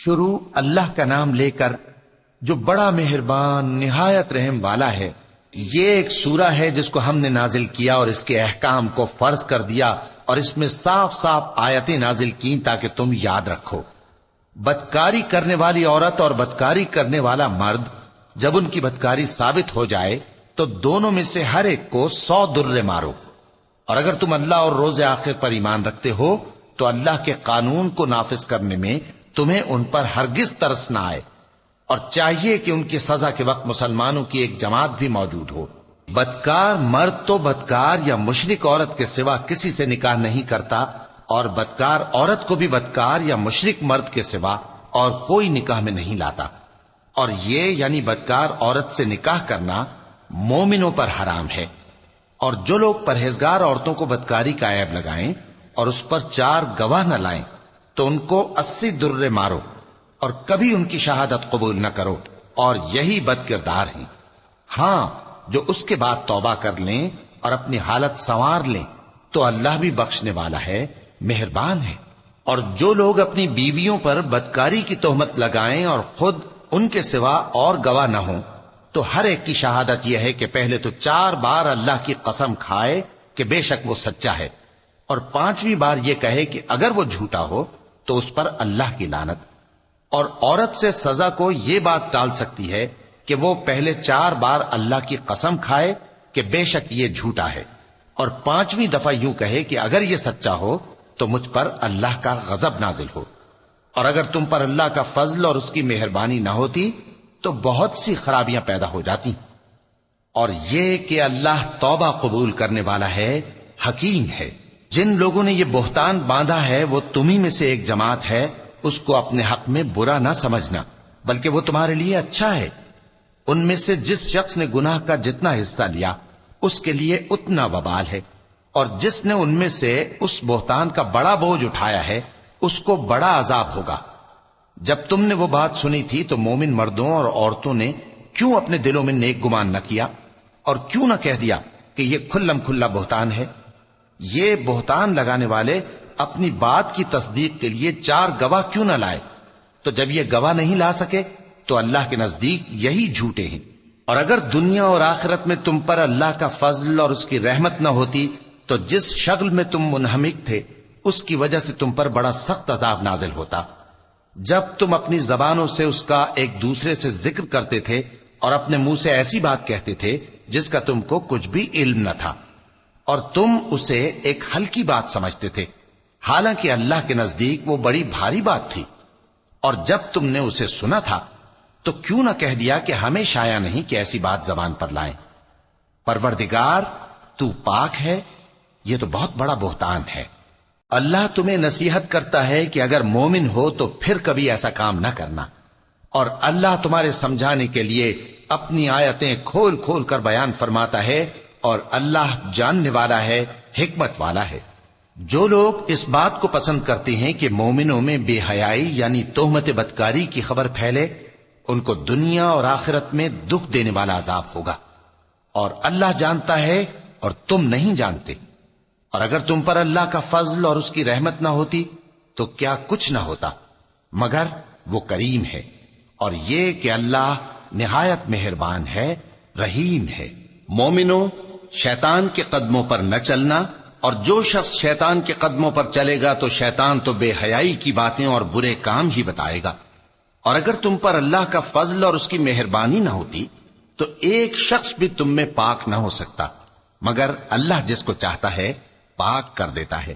شروع اللہ کا نام لے کر جو بڑا مہربان نہایت رحم والا ہے۔ یہ ایک سورہ ہے جس کو ہم نے نازل کیا اور اس کے احکام کو فرض کر دیا، اور اس میں صاف صاف آیتیں نازل کی تاکہ تم یاد رکھو۔ بدکاری کرنے والی عورت اور بدکاری کرنے والا مرد جب ان کی بدکاری ثابت ہو جائے تو دونوں میں سے ہر ایک کو 100 درے مارو، اور اگر تم اللہ اور روز آخر پر ایمان رکھتے ہو تو اللہ کے قانون کو نافذ کرنے میں تمہیں ان پر ہرگز ترس نہ آئے، اور چاہیے کہ ان کی سزا کے وقت مسلمانوں کی ایک جماعت بھی موجود ہو۔ بدکار مرد تو بدکار یا مشرک عورت کے سوا کسی سے نکاح نہیں کرتا، اور بدکار عورت کو بھی بدکار یا مشرک مرد کے سوا اور کوئی نکاح میں نہیں لاتا، اور یہ یعنی بدکار عورت سے نکاح کرنا مومنوں پر حرام ہے۔ اور جو لوگ پرہیزگار عورتوں کو بدکاری کا عیب لگائیں اور اس پر 4 گواہ نہ لائیں تو ان کو 80 درے مارو، اور کبھی ان کی شہادت قبول نہ کرو، اور یہی بد کردار ہیں۔ ہاں، جو اس کے بعد توبہ کر لیں اور اپنی حالت سنوار لیں تو اللہ بھی بخشنے والا ہے، مہربان ہے۔ اور جو لوگ اپنی بیویوں پر بدکاری کی تہمت لگائیں اور خود ان کے سوا اور گواہ نہ ہوں تو ہر ایک کی شہادت یہ ہے کہ پہلے تو 4 بار اللہ کی قسم کھائے کہ بے شک وہ سچا ہے، اور 5ویں بار یہ کہے کہ اگر وہ جھوٹا ہو تو اس پر اللہ کی لعنت۔ اور عورت سے سزا کو یہ بات ٹال سکتی ہے کہ وہ پہلے 4 بار اللہ کی قسم کھائے کہ بے شک یہ جھوٹا ہے، اور 5ویں دفعہ یوں کہے کہ اگر یہ سچا ہو تو مجھ پر اللہ کا غضب نازل ہو۔ اور اگر تم پر اللہ کا فضل اور اس کی مہربانی نہ ہوتی تو بہت سی خرابیاں پیدا ہو جاتی۔ اور یہ کہ اللہ توبہ قبول کرنے والا ہے، حکیم ہے۔ جن لوگوں نے یہ بہتان باندھا ہے وہ تمہیں میں سے ایک جماعت ہے، اس کو اپنے حق میں برا نہ سمجھنا، بلکہ وہ تمہارے لیے اچھا ہے۔ ان میں سے جس شخص نے گناہ کا جتنا حصہ لیا اس کے لیے اتنا وبال ہے، اور جس نے ان میں سے اس بہتان کا بڑا بوجھ اٹھایا ہے اس کو بڑا عذاب ہوگا۔ جب تم نے وہ بات سنی تھی تو مومن مردوں اور عورتوں نے کیوں اپنے دلوں میں نیک گمان نہ کیا، اور کیوں نہ کہہ دیا کہ یہ کھلم کھلا بہتان ہے؟ یہ بہتان لگانے والے اپنی بات کی تصدیق کے لیے 4 گواہ کیوں نہ لائے؟ تو جب یہ گواہ نہیں لا سکے تو اللہ کے نزدیک یہی جھوٹے ہیں۔ اور اگر دنیا اور آخرت میں تم پر اللہ کا فضل اور اس کی رحمت نہ ہوتی تو جس شغل میں تم منہمک تھے اس کی وجہ سے تم پر بڑا سخت عذاب نازل ہوتا، جب تم اپنی زبانوں سے اس کا ایک دوسرے سے ذکر کرتے تھے اور اپنے منہ سے ایسی بات کہتے تھے جس کا تم کو کچھ بھی علم نہ تھا، اور تم اسے ایک ہلکی بات سمجھتے تھے، حالانکہ اللہ کے نزدیک وہ بڑی بھاری بات تھی۔ اور جب تم نے اسے سنا تھا تو کیوں نہ کہہ دیا کہ ہمیں شایع نہیں کہ ایسی بات زبان پر لائیں؟ پروردگار تو پاک ہے، یہ تو بہت بڑا بہتان ہے۔ اللہ تمہیں نصیحت کرتا ہے کہ اگر مومن ہو تو پھر کبھی ایسا کام نہ کرنا، اور اللہ تمہارے سمجھانے کے لیے اپنی آیتیں کھول کھول کر بیان فرماتا ہے، اور اللہ جاننے والا ہے، حکمت والا ہے۔ جو لوگ اس بات کو پسند کرتے ہیں کہ مومنوں میں بے حیائی یعنی تہمت بدکاری کی خبر پھیلے، ان کو دنیا اور آخرت میں دکھ دینے والا عذاب ہوگا، اور اللہ جانتا ہے اور تم نہیں جانتے۔ اور اگر تم پر اللہ کا فضل اور اس کی رحمت نہ ہوتی تو کیا کچھ نہ ہوتا، مگر وہ کریم ہے، اور یہ کہ اللہ نہایت مہربان ہے، رحیم ہے۔ مومنوں، شیطان کے قدموں پر نہ چلنا، اور جو شخص شیطان کے قدموں پر چلے گا تو شیطان تو بے حیائی کی باتیں اور برے کام ہی بتائے گا۔ اور اگر تم پر اللہ کا فضل اور اس کی مہربانی نہ ہوتی تو ایک شخص بھی تم میں پاک نہ ہو سکتا، مگر اللہ جس کو چاہتا ہے پاک کر دیتا ہے،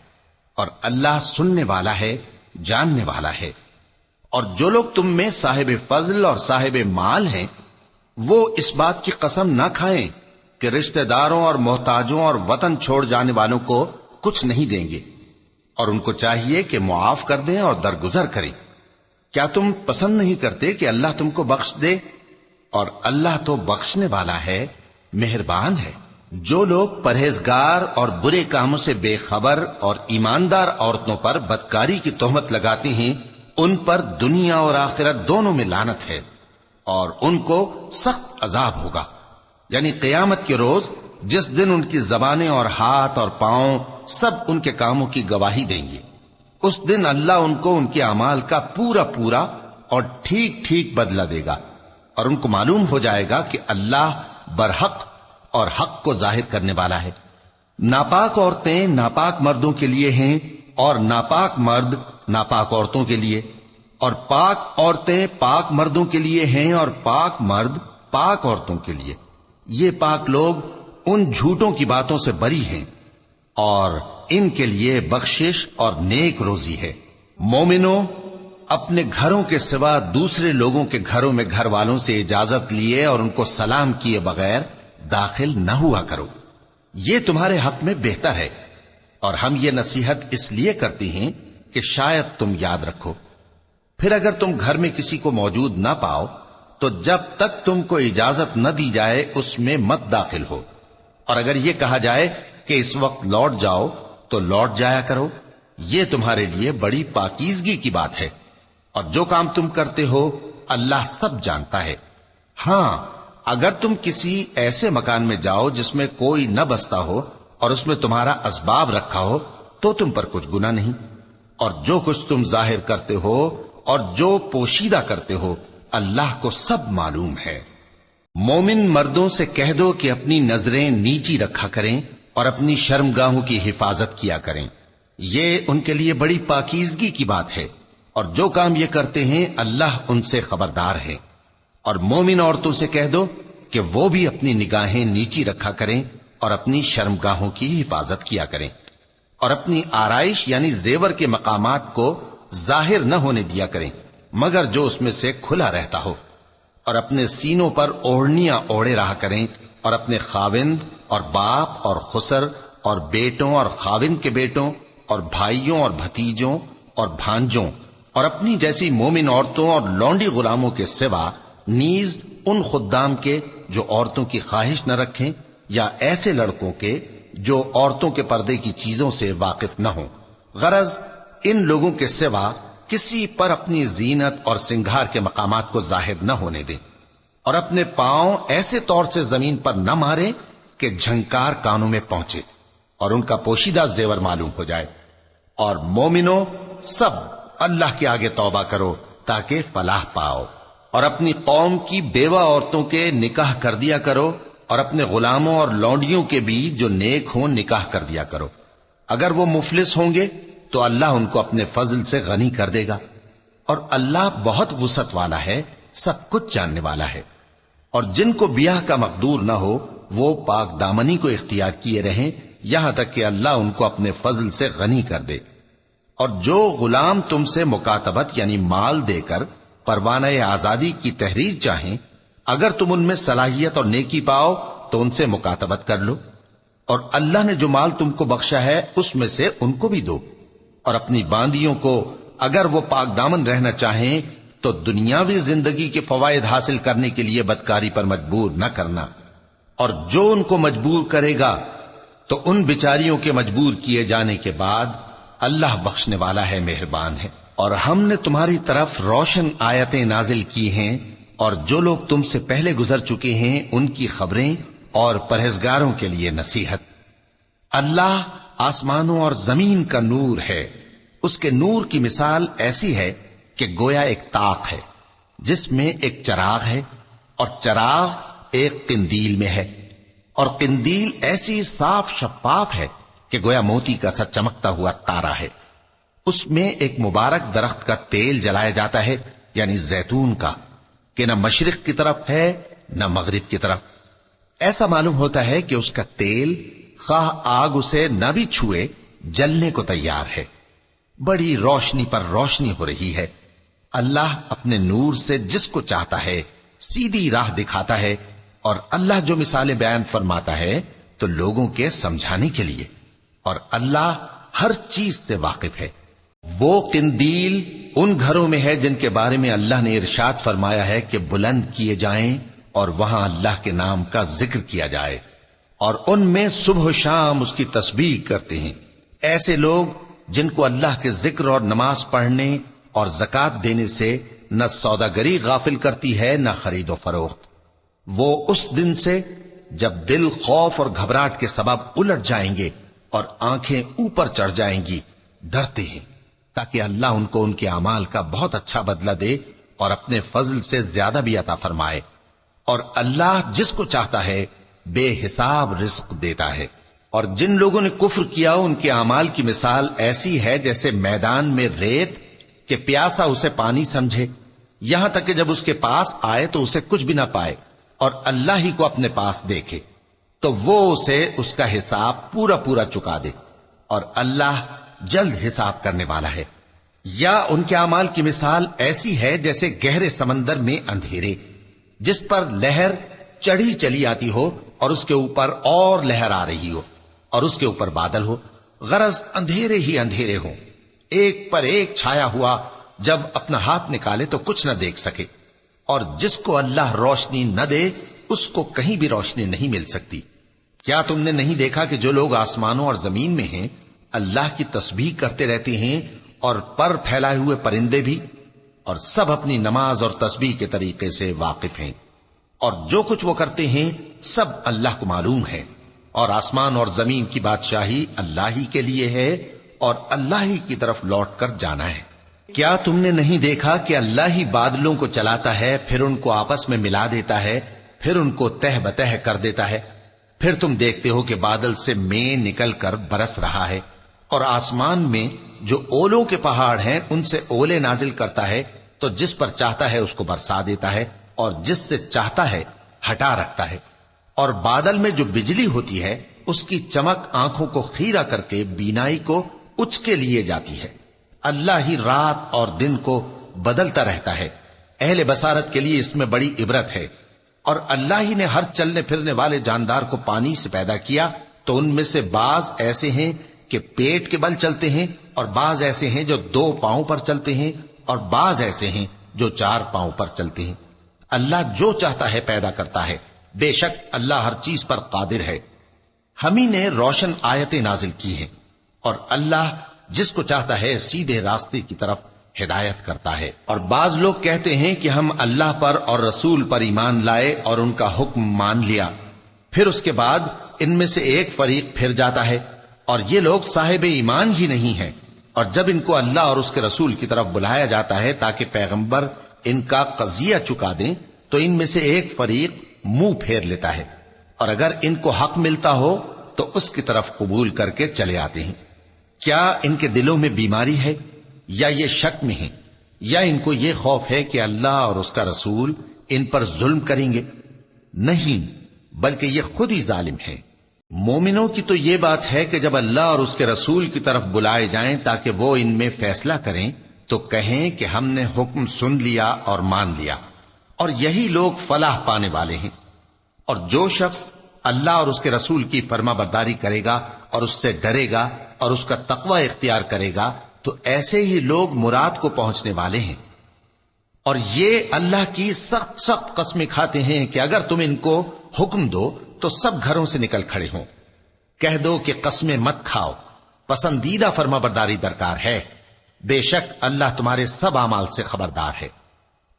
اور اللہ سننے والا ہے، جاننے والا ہے۔ اور جو لوگ تم میں صاحب فضل اور صاحب مال ہیں وہ اس بات کی قسم نہ کھائیں کہ رشتہ داروں اور محتاجوں اور وطن چھوڑ جانے والوں کو کچھ نہیں دیں گے، اور ان کو چاہیے کہ معاف کر دیں اور درگزر کریں۔ کیا تم پسند نہیں کرتے کہ اللہ تم کو بخش دے؟ اور اللہ تو بخشنے والا ہے، مہربان ہے۔ جو لوگ پرہیزگار اور برے کاموں سے بے خبر اور ایماندار عورتوں پر بدکاری کی تہمت لگاتے ہیں ان پر دنیا اور آخرت دونوں میں لعنت ہے، اور ان کو سخت عذاب ہوگا، یعنی قیامت کے روز جس دن ان کی زبانیں اور ہاتھ اور پاؤں سب ان کے کاموں کی گواہی دیں گے۔ اس دن اللہ ان کو ان کے اعمال کا پورا پورا اور ٹھیک ٹھیک بدلہ دے گا، اور ان کو معلوم ہو جائے گا کہ اللہ برحق اور حق کو ظاہر کرنے والا ہے۔ ناپاک عورتیں ناپاک مردوں کے لیے ہیں، اور ناپاک مرد ناپاک عورتوں کے لیے، اور پاک عورتیں پاک مردوں کے لیے ہیں، اور پاک مرد پاک عورتوں کے لیے۔ یہ پاک لوگ ان جھوٹوں کی باتوں سے بری ہیں، اور ان کے لیے بخشش اور نیک روزی ہے۔ مومنوں، اپنے گھروں کے سوا دوسرے لوگوں کے گھروں میں گھر والوں سے اجازت لیے اور ان کو سلام کیے بغیر داخل نہ ہوا کرو، یہ تمہارے حق میں بہتر ہے، اور ہم یہ نصیحت اس لیے کرتے ہیں کہ شاید تم یاد رکھو۔ پھر اگر تم گھر میں کسی کو موجود نہ پاؤ تو جب تک تم کو اجازت نہ دی جائے اس میں مت داخل ہو، اور اگر یہ کہا جائے کہ اس وقت لوٹ جاؤ تو لوٹ جایا کرو، یہ تمہارے لیے بڑی پاکیزگی کی بات ہے، اور جو کام تم کرتے ہو اللہ سب جانتا ہے۔ ہاں، اگر تم کسی ایسے مکان میں جاؤ جس میں کوئی نہ بستا ہو اور اس میں تمہارا اسباب رکھا ہو تو تم پر کچھ گناہ نہیں، اور جو کچھ تم ظاہر کرتے ہو اور جو پوشیدہ کرتے ہو اللہ کو سب معلوم ہے۔ مومن مردوں سے کہہ دو کہ اپنی نظریں نیچی رکھا کریں اور اپنی شرمگاہوں کی حفاظت کیا کریں، یہ ان کے لیے بڑی پاکیزگی کی بات ہے، اور جو کام یہ کرتے ہیں اللہ ان سے خبردار ہے۔ اور مومن عورتوں سے کہہ دو کہ وہ بھی اپنی نگاہیں نیچی رکھا کریں اور اپنی شرمگاہوں کی حفاظت کیا کریں، اور اپنی آرائش یعنی زیور کے مقامات کو ظاہر نہ ہونے دیا کریں مگر جو اس میں سے کھلا رہتا ہو، اور اپنے سینوں پر اوڑھنیاں اوڑھے رہا کریں، اور اپنے خاوند اور باپ اور خسر اور بیٹوں اور خاوند کے بیٹوں اور بھائیوں اور بھتیجوں اور بھانجوں اور اپنی جیسی مومن عورتوں اور لونڈی غلاموں کے سوا نیز ان خدام کے جو عورتوں کی خواہش نہ رکھیں، یا ایسے لڑکوں کے جو عورتوں کے پردے کی چیزوں سے واقف نہ ہوں۔ غرض ان لوگوں کے سوا کسی پر اپنی زینت اور سنگھار کے مقامات کو ظاہر نہ ہونے دیں، اور اپنے پاؤں ایسے طور سے زمین پر نہ مارے کہ جھنکار کانوں میں پہنچے اور ان کا پوشیدہ زیور معلوم ہو جائے۔ اور مومنوں، سب اللہ کے آگے توبہ کرو تاکہ فلاح پاؤ، اور اپنی قوم کی بیوہ عورتوں کے نکاح کر دیا کرو، اور اپنے غلاموں اور لونڈیوں کے بھی جو نیک ہوں نکاح کر دیا کرو۔ اگر وہ مفلس ہوں گے تو اللہ ان کو اپنے فضل سے غنی کر دے گا، اور اللہ بہت وسعت والا ہے، سب کچھ جاننے والا ہے۔ اور جن کو بیاہ کا مقدور نہ ہو وہ پاک دامنی کو اختیار کیے رہیں یہاں تک کہ اللہ ان کو اپنے فضل سے غنی کر دے۔ اور جو غلام تم سے مکاتبت یعنی مال دے کر پروانہ آزادی کی تحریر چاہیں، اگر تم ان میں صلاحیت اور نیکی پاؤ تو ان سے مکاتبت کر لو، اور اللہ نے جو مال تم کو بخشا ہے اس میں سے ان کو بھی دو۔ اور اپنی باندیوں کو اگر وہ پاک دامن رہنا چاہیں تو دنیاوی زندگی کے فوائد حاصل کرنے کے لیے بدکاری پر مجبور نہ کرنا، اور جو ان کو مجبور کرے گا تو ان بیچاریوں کے مجبور کیے جانے کے بعد اللہ بخشنے والا ہے، مہربان ہے۔ اور ہم نے تمہاری طرف روشن آیتیں نازل کی ہیں، اور جو لوگ تم سے پہلے گزر چکے ہیں ان کی خبریں اور پرہیزگاروں کے لیے نصیحت۔ اللہ آسمانوں اور زمین کا نور ہے، اس کے نور کی مثال ایسی ہے کہ گویا ایک طاق ہے جس میں ایک چراغ ہے، اور چراغ ایک قندیل میں ہے، اور قندیل ایسی صاف شفاف ہے کہ گویا موتی کا سا چمکتا ہوا تارا ہے۔ اس میں ایک مبارک درخت کا تیل جلایا جاتا ہے یعنی زیتون کا، کہ نہ مشرق کی طرف ہے نہ مغرب کی طرف۔ ایسا معلوم ہوتا ہے کہ اس کا تیل خواہ آگ اسے نہ بھی چھوئے جلنے کو تیار ہے، بڑی روشنی پر روشنی ہو رہی ہے۔ اللہ اپنے نور سے جس کو چاہتا ہے سیدھی راہ دکھاتا ہے، اور اللہ جو مثالیں بیان فرماتا ہے تو لوگوں کے سمجھانے کے لیے، اور اللہ ہر چیز سے واقف ہے۔ وہ قندیل ان گھروں میں ہے جن کے بارے میں اللہ نے ارشاد فرمایا ہے کہ بلند کیے جائیں اور وہاں اللہ کے نام کا ذکر کیا جائے، اور ان میں صبح و شام اس کی تسبیح کرتے ہیں۔ ایسے لوگ جن کو اللہ کے ذکر اور نماز پڑھنے اور زکوٰۃ دینے سے نہ سوداگری غافل کرتی ہے نہ خرید و فروخت، وہ اس دن سے جب دل خوف اور گھبراہٹ کے سبب الٹ جائیں گے اور آنکھیں اوپر چڑھ جائیں گی ڈرتے ہیں، تاکہ اللہ ان کو ان کے اعمال کا بہت اچھا بدلہ دے اور اپنے فضل سے زیادہ بھی عطا فرمائے، اور اللہ جس کو چاہتا ہے بے حساب رزق دیتا ہے۔ اور جن لوگوں نے کفر کیا ان کے اعمال کی مثال ایسی ہے جیسے میدان میں ریت کہ پیاسا اسے پانی سمجھے، یہاں تک کہ جب اس کے پاس آئے تو اسے کچھ بھی نہ پائے، اور اللہ ہی کو اپنے پاس دیکھے تو وہ اسے اس کا حساب پورا پورا چکا دے، اور اللہ جلد حساب کرنے والا ہے۔ یا ان کے اعمال کی مثال ایسی ہے جیسے گہرے سمندر میں اندھیرے جس پر لہر چڑھی چلی آتی ہو اور اس کے اوپر اور لہر آ رہی ہو اور اس کے اوپر بادل ہو، غرض اندھیرے ہی اندھیرے ہوں، ایک پر ایک چھایا ہوا، جب اپنا ہاتھ نکالے تو کچھ نہ دیکھ سکے۔ اور جس کو اللہ روشنی نہ دے اس کو کہیں بھی روشنی نہیں مل سکتی۔ کیا تم نے نہیں دیکھا کہ جو لوگ آسمانوں اور زمین میں ہیں اللہ کی تسبیح کرتے رہتے ہیں، اور پر پھیلائے ہوئے پرندے بھی، اور سب اپنی نماز اور تسبیح کے طریقے سے واقف ہیں، اور جو کچھ وہ کرتے ہیں سب اللہ کو معلوم ہے، اور آسمان اور زمین کی بادشاہی اللہ ہی کے لیے ہے، اور اللہ ہی کی طرف لوٹ کر جانا ہے۔ کیا تم نے نہیں دیکھا کہ اللہ ہی بادلوں کو چلاتا ہے، پھر ان کو آپس میں ملا دیتا ہے، پھر ان کو تہ بتہ کر دیتا ہے، پھر تم دیکھتے ہو کہ بادل سے مے نکل کر برس رہا ہے، اور آسمان میں جو اولوں کے پہاڑ ہیں ان سے اولے نازل کرتا ہے، تو جس پر چاہتا ہے اس کو برسا دیتا ہے، اور جس سے چاہتا ہے ہٹا رکھتا ہے۔ اور بادل میں جو بجلی ہوتی ہے اس کی چمک آنکھوں کو خیرہ کر کے بینائی کو اچکے لیے جاتی ہے۔ اللہ ہی رات اور دن کو بدلتا رہتا ہے، اہل بصارت کے لیے اس میں بڑی عبرت ہے۔ اور اللہ ہی نے ہر چلنے پھرنے والے جاندار کو پانی سے پیدا کیا، تو ان میں سے بعض ایسے ہیں کہ پیٹ کے بل چلتے ہیں، اور بعض ایسے ہیں جو 2 پاؤں پر چلتے ہیں، اور بعض ایسے ہیں جو 4 پاؤں پر چلتے ہیں۔ اللہ جو چاہتا ہے پیدا کرتا ہے، بے شک اللہ ہر چیز پر قادر ہے۔ ہم ہی نے روشن آیتیں نازل کی ہیں، اور اللہ جس کو چاہتا ہے سیدھے راستے کی طرف ہدایت کرتا ہے۔ اور بعض لوگ کہتے ہیں کہ ہم اللہ پر اور رسول پر ایمان لائے اور ان کا حکم مان لیا، پھر اس کے بعد ان میں سے ایک فریق پھر جاتا ہے، اور یہ لوگ صاحب ایمان ہی نہیں ہیں۔ اور جب ان کو اللہ اور اس کے رسول کی طرف بلایا جاتا ہے تاکہ پیغمبر ان کا قضیہ چکا دیں، تو ان میں سے ایک فریق منہ پھیر لیتا ہے، اور اگر ان کو حق ملتا ہو تو اس کی طرف قبول کر کے چلے آتے ہیں۔ کیا ان کے دلوں میں بیماری ہے، یا یہ شک میں ہیں، یا ان کو یہ خوف ہے کہ اللہ اور اس کا رسول ان پر ظلم کریں گے؟ نہیں، بلکہ یہ خود ہی ظالم ہیں۔ مومنوں کی تو یہ بات ہے کہ جب اللہ اور اس کے رسول کی طرف بلائے جائیں تاکہ وہ ان میں فیصلہ کریں، تو کہیں کہ ہم نے حکم سن لیا اور مان لیا، اور یہی لوگ فلاح پانے والے ہیں۔ اور جو شخص اللہ اور اس کے رسول کی فرما برداری کرے گا اور اس سے ڈرے گا اور اس کا تقوی اختیار کرے گا، تو ایسے ہی لوگ مراد کو پہنچنے والے ہیں۔ اور یہ اللہ کی سخت سخت قسمیں کھاتے ہیں کہ اگر تم ان کو حکم دو تو سب گھروں سے نکل کھڑے ہوں۔ کہہ دو کہ قسمیں مت کھاؤ، پسندیدہ فرما برداری درکار ہے، بے شک اللہ تمہارے سب اعمال سے خبردار ہے۔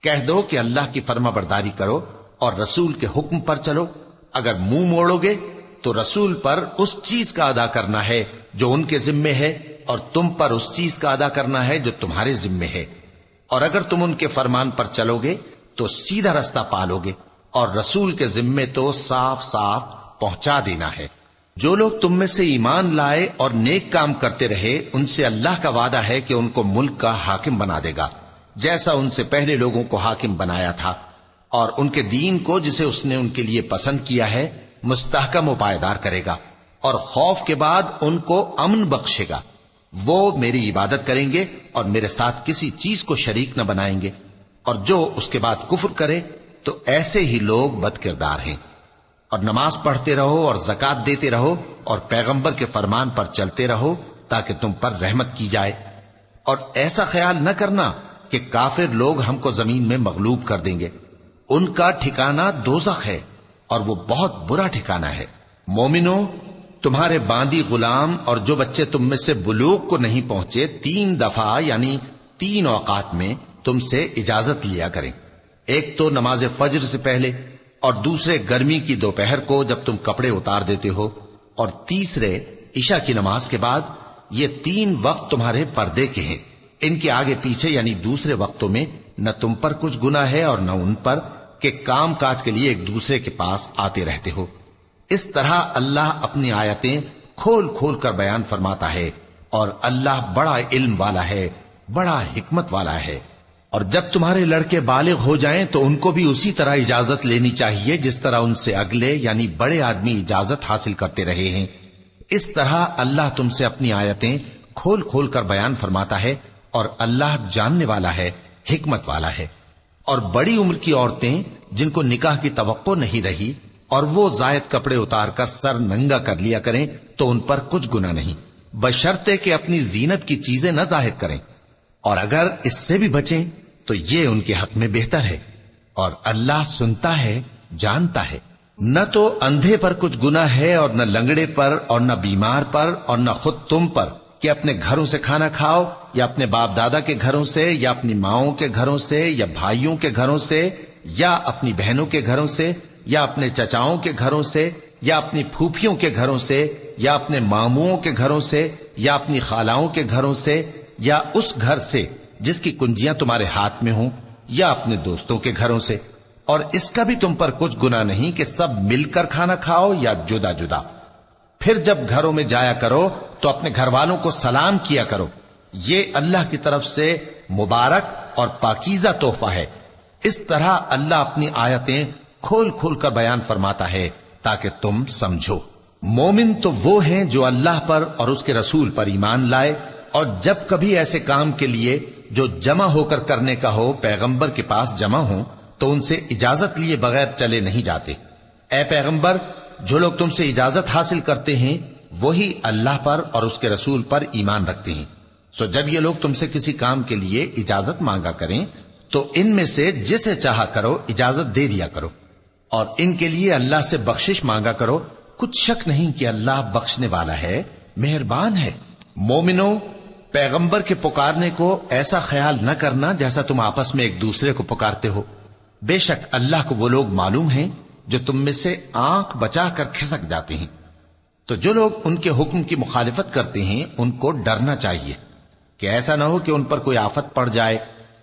کہہ دو کہ اللہ کی فرما برداری کرو اور رسول کے حکم پر چلو، اگر منہ موڑو گے تو رسول پر اس چیز کا ادا کرنا ہے جو ان کے ذمے ہے، اور تم پر اس چیز کا ادا کرنا ہے جو تمہارے ذمے ہے۔ اور اگر تم ان کے فرمان پر چلو گے تو سیدھا رستہ پالو گے، اور رسول کے ذمے تو صاف صاف پہنچا دینا ہے۔ جو لوگ تم میں سے ایمان لائے اور نیک کام کرتے رہے، ان سے اللہ کا وعدہ ہے کہ ان کو ملک کا حاکم بنا دے گا، جیسا ان سے پہلے لوگوں کو حاکم بنایا تھا، اور ان کے دین کو جسے اس نے ان کے لیے پسند کیا ہے مستحکم و پائیدار کرے گا، اور خوف کے بعد ان کو امن بخشے گا۔ وہ میری عبادت کریں گے اور میرے ساتھ کسی چیز کو شریک نہ بنائیں گے، اور جو اس کے بعد کفر کرے تو ایسے ہی لوگ بد کردار ہیں۔ اور نماز پڑھتے رہو اور زکوٰۃ دیتے رہو اور پیغمبر کے فرمان پر چلتے رہو تاکہ تم پر رحمت کی جائے۔ اور ایسا خیال نہ کرنا کہ کافر لوگ ہم کو زمین میں مغلوب کر دیں گے، ان کا ٹھکانہ دوزخ ہے، اور وہ بہت برا ٹھکانہ ہے۔ مومنوں، تمہارے باندی غلام اور جو بچے تم میں سے بلوغ کو نہیں پہنچے 3 دفعہ یعنی 3 اوقات میں تم سے اجازت لیا کریں، ایک تو نماز فجر سے پہلے، اور دوسرے گرمی کی دوپہر کو جب تم کپڑے اتار دیتے ہو، اور تیسرے عشاء کی نماز کے بعد۔ یہ 3 وقت تمہارے پردے کے ہیں، ان کے آگے پیچھے یعنی دوسرے وقتوں میں نہ تم پر کچھ گناہ ہے اور نہ ان پر کہ کام کاج کے لیے ایک دوسرے کے پاس آتے رہتے ہو۔ اس طرح اللہ اپنی آیتیں کھول کھول کر بیان فرماتا ہے، اور اللہ بڑا علم والا ہے، بڑا حکمت والا ہے۔ اور جب تمہارے لڑکے بالغ ہو جائیں تو ان کو بھی اسی طرح اجازت لینی چاہیے جس طرح ان سے اگلے یعنی بڑے آدمی اجازت حاصل کرتے رہے ہیں۔ اس طرح اللہ تم سے اپنی آیتیں کھول کھول کر بیان فرماتا ہے، اور اللہ جاننے والا ہے، حکمت والا ہے۔ اور بڑی عمر کی عورتیں جن کو نکاح کی توقع نہیں رہی اور وہ زائد کپڑے اتار کر سر ننگا کر لیا کریں تو ان پر کچھ گناہ نہیں، بشرطے کہ اپنی زینت کی چیزیں نہ ظاہر کریں، اور اگر اس سے بھی بچیں تو یہ ان کے حق میں بہتر ہے، اور اللہ سنتا ہے، جانتا ہے۔ نہ تو اندھے پر کچھ گناہ ہے اور نہ لنگڑے پر اور نہ بیمار پر اور نہ خود تم پر کہ اپنے گھروں سے کھانا کھاؤ، یا اپنے باپ دادا کے گھروں سے، یا اپنی ماؤں کے گھروں سے، یا بھائیوں کے گھروں سے، یا اپنی بہنوں کے گھروں سے، یا اپنے چچاؤں کے گھروں سے، یا اپنی پھوپھیوں کے گھروں سے، یا اپنے ماموؤں کے گھروں سے، یا اپنی خالاؤں کے گھروں سے، یا اس گھر سے جس کی کنجیاں تمہارے ہاتھ میں ہوں، یا اپنے دوستوں کے گھروں سے۔ اور اس کا بھی تم پر کچھ گناہ نہیں کہ سب مل کر کھانا کھاؤ یا جدا جدا۔ پھر جب گھروں میں جایا کرو تو اپنے گھر والوں کو سلام کیا کرو، یہ اللہ کی طرف سے مبارک اور پاکیزہ تحفہ ہے۔ اس طرح اللہ اپنی آیتیں کھول کھول کر بیان فرماتا ہے تاکہ تم سمجھو۔ مومن تو وہ ہیں جو اللہ پر اور اس کے رسول پر ایمان لائے، اور جب کبھی ایسے کام کے لیے جو جمع ہو کر کرنے کا ہو پیغمبر کے پاس جمع ہوں تو ان سے اجازت لیے بغیر چلے نہیں جاتے۔ اے پیغمبر، جو لوگ تم سے اجازت حاصل کرتے ہیں وہی اللہ پر اور اس کے رسول پر ایمان رکھتے ہیں۔ سو جب یہ لوگ تم سے کسی کام کے لیے اجازت مانگا کریں تو ان میں سے جسے چاہا کرو اجازت دے دیا کرو، اور ان کے لیے اللہ سے بخشش مانگا کرو، کچھ شک نہیں کہ اللہ بخشنے والا ہے، مہربان ہے۔ مومنوں، پیغمبر کے پکارنے کو ایسا خیال نہ کرنا جیسا تم آپس میں ایک دوسرے کو پکارتے ہو۔ بے شک اللہ کو وہ لوگ معلوم ہیں جو تم میں سے آنکھ بچا کر کھسک جاتے ہیں۔ تو جو لوگ ان کے حکم کی مخالفت کرتے ہیں ان کو ڈرنا چاہیے کہ ایسا نہ ہو کہ ان پر کوئی آفت پڑ جائے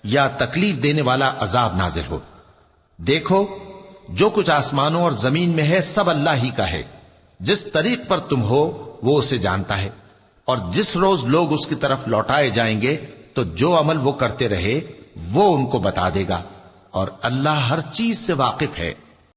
یا تکلیف دینے والا عذاب نازل ہو۔ دیکھو، جو کچھ آسمانوں اور زمین میں ہے سب اللہ ہی کا ہے۔ جس طریق پر تم ہو وہ اسے جانتا ہے، اور جس روز لوگ اس کی طرف لوٹائے جائیں گے تو جو عمل وہ کرتے رہے وہ ان کو بتا دے گا، اور اللہ ہر چیز سے واقف ہے۔